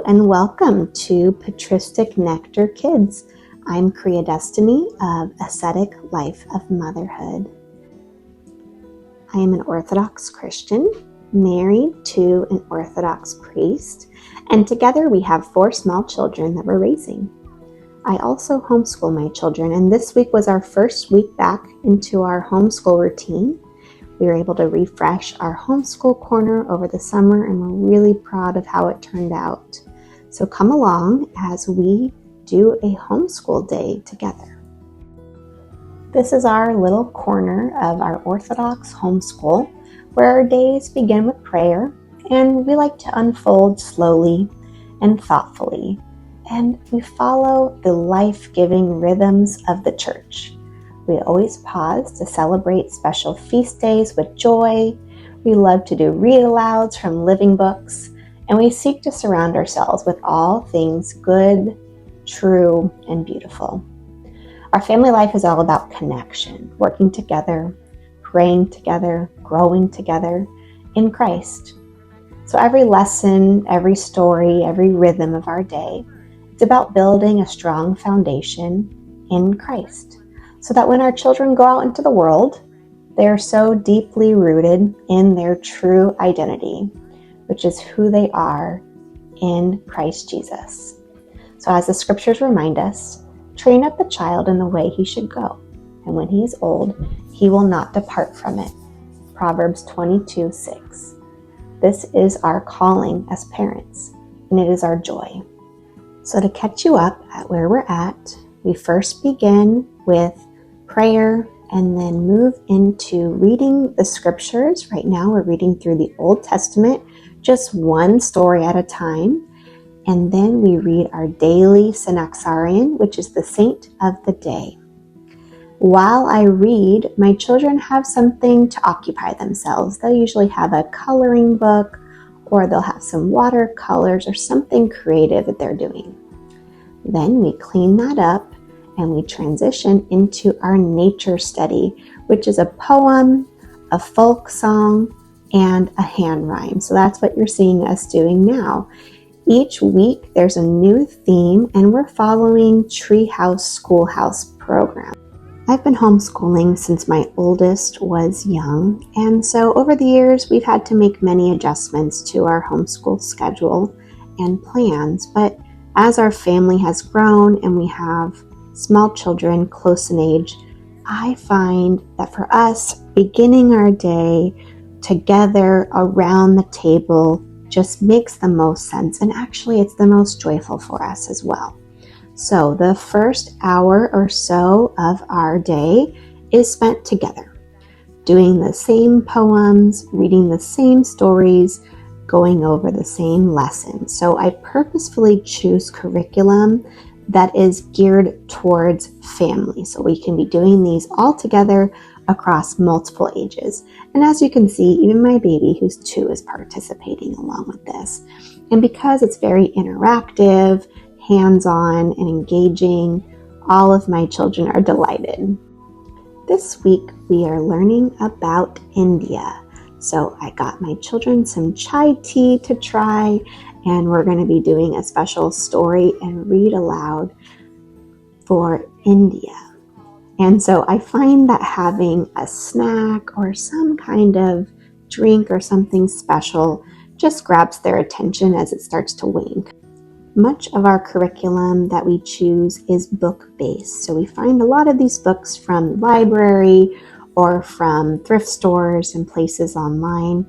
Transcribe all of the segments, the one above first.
and welcome to Patristic Nectar Kids. I'm Kriya Destiny of Ascetic Life of Motherhood. I am an Orthodox Christian, married to an Orthodox priest, and together we have 4 small children that we're raising. I also homeschool my children, and this week was our first week back into our homeschool routine. We were able to refresh our homeschool corner over the summer, and we're really proud of how it turned out. So come along as we do a homeschool day together. This is our little corner of our Orthodox homeschool, where our days begin with prayer, and we like to unfold slowly and thoughtfully, and we follow the life-giving rhythms of the church. We always pause to celebrate special feast days with joy. We love to do read-alouds from living books, and we seek to surround ourselves with all things good, true, and beautiful. Our family life is all about connection, working together, praying together, growing together in Christ. So every lesson, every story, every rhythm of our day, it's about building a strong foundation in Christ, so that when our children go out into the world, they're so deeply rooted in their true identity, which is who they are in Christ Jesus. So as the scriptures remind us, train up a child in the way he should go, and when he is old, he will not depart from it. Proverbs 22:6. This is our calling as parents, and it is our joy. So to catch you up at where we're at, we first begin with prayer, and then move into reading the scriptures. Right now we're reading through the Old Testament, just one story at a time. And then we read our daily synaxarion, which is the saint of the day. While I read, my children have something to occupy themselves. They'll usually have a coloring book, or they'll have some watercolors or something creative that they're doing. Then we clean that up, and we transition into our nature study, which is a poem, a folk song, and a hand rhyme. So that's what you're seeing us doing now. Each week there's a new theme, and we're following Treehouse Schoolhouse program. I've been homeschooling since my oldest was young, and so over the years we've had to make many adjustments to our homeschool schedule and plans. But as our family has grown and we have small children close in age, I find that for us, beginning our day together around the table just makes the most sense, and actually it's the most joyful for us as well. So the first hour or so of our day is spent together, doing the same poems, reading the same stories, going over the same lessons. So I purposefully choose curriculum that is geared towards family, so we can be doing these all together across multiple ages. And as you can see, even my baby, who's 2, is participating along with this. And because it's very interactive, hands-on, and engaging, all of my children are delighted. This week we are learning about India. So I got my children some chai tea to try, and we're going to be doing a special story and read aloud for India. And so I find that having a snack or some kind of drink or something special just grabs their attention as it starts to wane. Much of our curriculum that we choose is book-based. So we find a lot of these books from the library or from thrift stores and places online.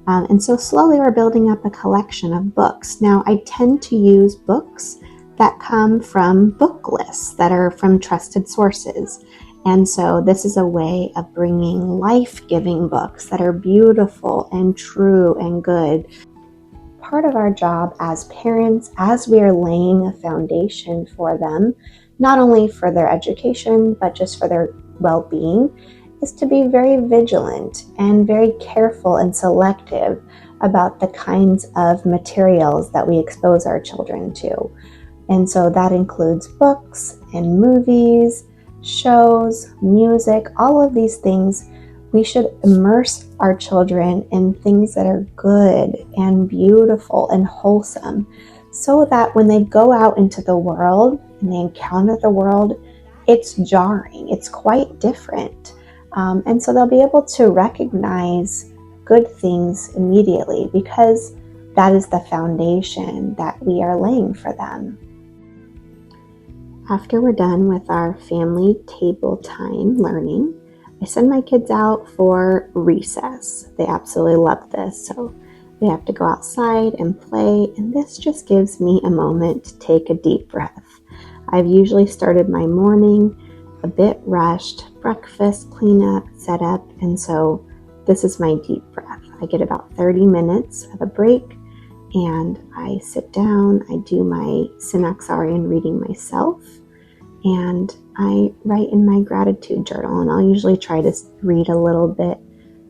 And so slowly we're building up a collection of books. Now I tend to use books that come from book lists that are from trusted sources. And so this is a way of bringing life-giving books that are beautiful and true and good. Part of our job as parents, as we are laying a foundation for them, not only for their education, but just for their well-being, is to be very vigilant and very careful and selective about the kinds of materials that we expose our children to. And so that includes books and movies, shows, music, all of these things. We should immerse our children in things that are good and beautiful and wholesome, so that when they go out into the world and they encounter the world, it's jarring, it's quite different. And so they'll be able to recognize good things immediately because that is the foundation that we are laying for them. After we're done with our family table time learning, I send my kids out for recess. They absolutely love this, so they have to go outside and play, and this just gives me a moment to take a deep breath. I've usually started my morning a bit rushed, breakfast, cleanup, setup, and so this is my deep breath. I get about 30 minutes of a break, and I sit down, I do my Synaxarian reading myself, and I write in my gratitude journal, and I'll usually try to read a little bit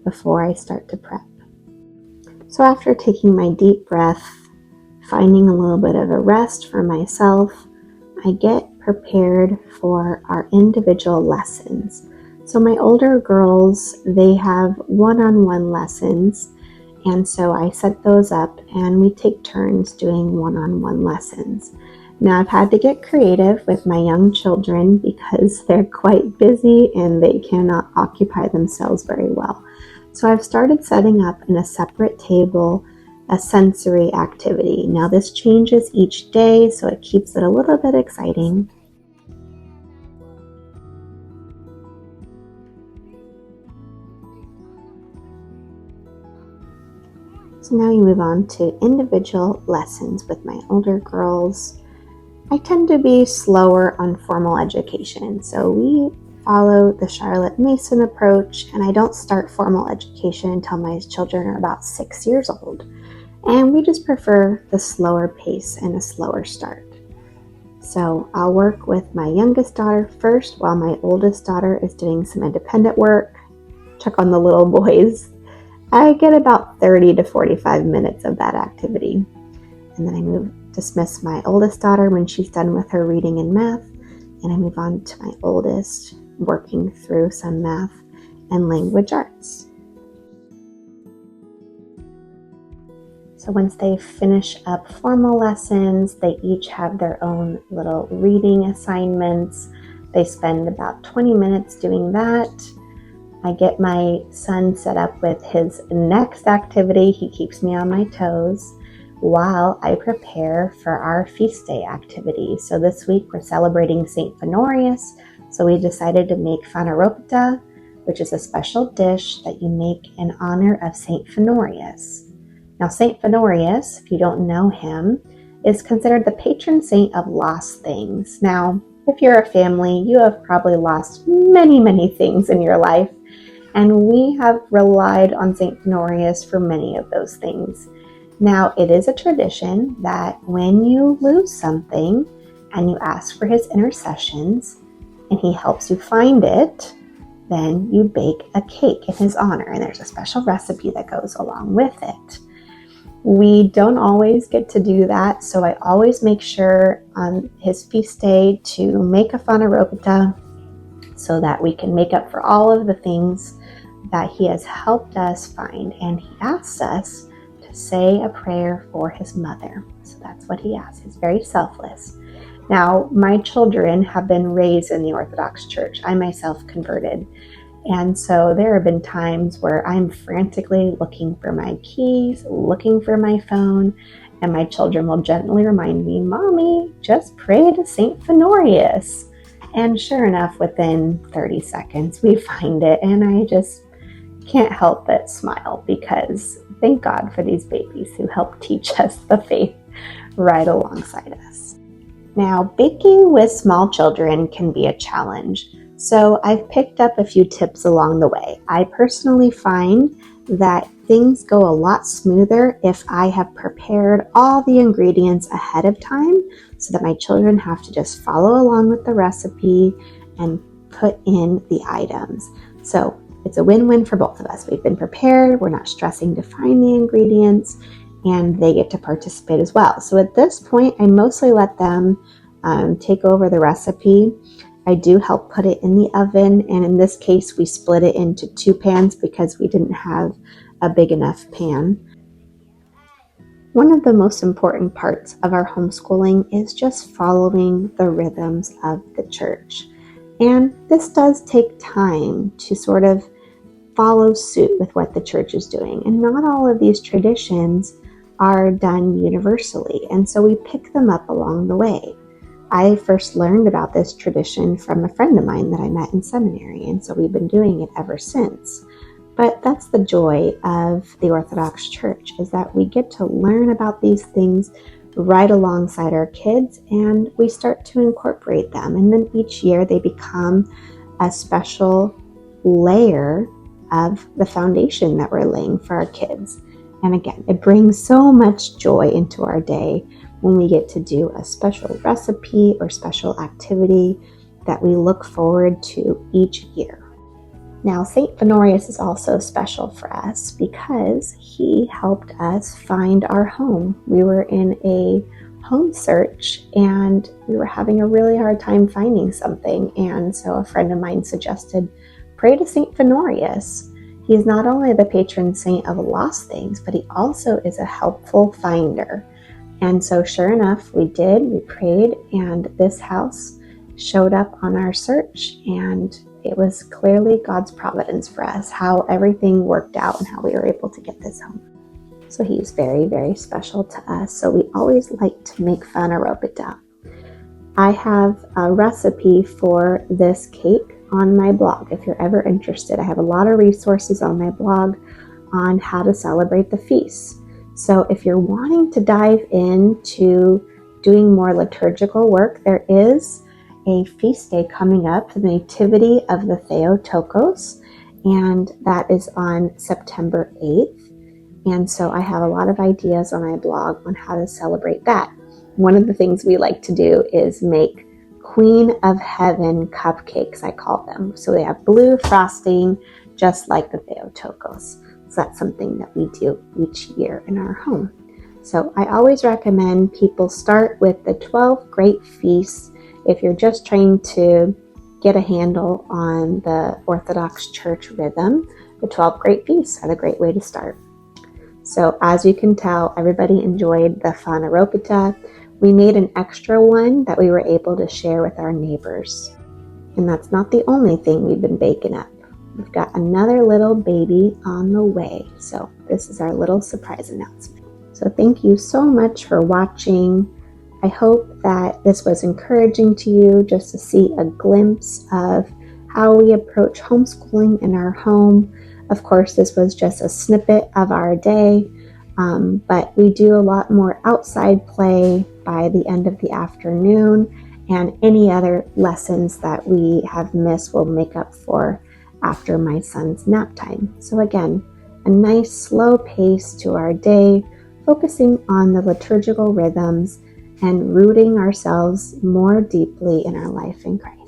before I start to prep. So after taking my deep breath, finding a little bit of a rest for myself, I get prepared for our individual lessons. So my older girls, they have one-on-one lessons, and so I set those up and we take turns doing one-on-one lessons. Now I've had to get creative with my young children because they're quite busy and they cannot occupy themselves very well. So I've started setting up in a separate table a sensory activity. Now this changes each day, so it keeps it a little bit exciting. So now you move on to individual lessons with my older girls. I tend to be slower on formal education, so we follow the Charlotte Mason approach, and I don't start formal education until my children are about 6 years old. And we just prefer the slower pace and a slower start. So I'll work with my youngest daughter first while my oldest daughter is doing some independent work, check on the little boys. I get about 30 to 45 minutes of that activity. And then I dismiss my oldest daughter when she's done with her reading and math, and I move on to my oldest, working through some math and language arts. So once they finish up formal lessons, they each have their own little reading assignments. They spend about 20 minutes doing that. I get my son set up with his next activity. He keeps me on my toes while I prepare for our feast day activity. So this week we're celebrating St. Fenorius. So we decided to make phaneropita, which is a special dish that you make in honor of St. Fenorius. Now, St. Fenorius, if you don't know him, is considered the patron saint of lost things. Now, if you're a family, you have probably lost many, many things in your life, and we have relied on St. Fenorius for many of those things. Now, it is a tradition that when you lose something and you ask for his intercessions, and he helps you find it, then you bake a cake in his honor, and there's a special recipe that goes along with it. We don't always get to do that, so I always make sure on his feast day to make a phaneropita so that we can make up for all of the things that he has helped us find. And he asks us to say a prayer for his mother. So that's what he asks. He's very selfless. Now, my children have been raised in the Orthodox Church. I myself converted. And so there have been times where I'm frantically looking for my keys, looking for my phone, and my children will gently remind me, "Mommy, just pray to St. Fenorius." And sure enough, within 30 seconds, we find it, and I just can't help but smile because thank God for these babies who help teach us the faith right alongside us. Now, baking with small children can be a challenge. So I've picked up a few tips along the way. I personally find that things go a lot smoother if I have prepared all the ingredients ahead of time so that my children have to just follow along with the recipe and put in the items. So it's a win-win for both of us. We've been prepared, we're not stressing to find the ingredients, and they get to participate as well. So at this point, I mostly let them take over the recipe. I do help put it in the oven, and in this case, we split it into 2 pans because we didn't have a big enough pan. One of the most important parts of our homeschooling is just following the rhythms of the church. And this does take time to sort of follow suit with what the church is doing. And not all of these traditions are done universally, and so we pick them up along the way. I first learned about this tradition from a friend of mine that I met in seminary, and so we've been doing it ever since. But that's the joy of the Orthodox Church, is that we get to learn about these things right alongside our kids, and we start to incorporate them. And then each year they become a special layer of the foundation that we're laying for our kids. And again, it brings so much joy into our day when we get to do a special recipe or special activity that we look forward to each year. Now, St. Honorius is also special for us because he helped us find our home. We were in a home search and we were having a really hard time finding something. And so a friend of mine suggested, pray to St. Honorius. He's not only the patron saint of lost things, but he also is a helpful finder. And so sure enough, we prayed, and this house showed up on our search, and it was clearly God's providence for us, how everything worked out and how we were able to get this home. So he's very, very special to us. So we always like to make phaneropita. I have a recipe for this cake on my blog. If you're ever interested, I have a lot of resources on my blog on how to celebrate the feasts. So if you're wanting to dive into doing more liturgical work, there is a feast day coming up, the Nativity of the Theotokos, and that is on September 8th. And so I have a lot of ideas on my blog on how to celebrate that. One of the things we like to do is make Queen of Heaven cupcakes, I call them. So they have blue frosting, just like the Theotokos. So that's something that we do each year in our home. So I always recommend people start with the 12 great feasts. If you're just trying to get a handle on the Orthodox Church rhythm, the 12 great feasts are the great way to start. So as you can tell, everybody enjoyed the phaneropita. We made an extra one that we were able to share with our neighbors. And that's not the only thing we've been baking up. We've got another little baby on the way. So this is our little surprise announcement. So thank you so much for watching. I hope that this was encouraging to you, just to see a glimpse of how we approach homeschooling in our home. Of course, this was just a snippet of our day, but we do a lot more outside play by the end of the afternoon, and any other lessons that we have missed will make up for after my son's nap time. So again, a nice slow pace to our day, focusing on the liturgical rhythms and rooting ourselves more deeply in our life in Christ.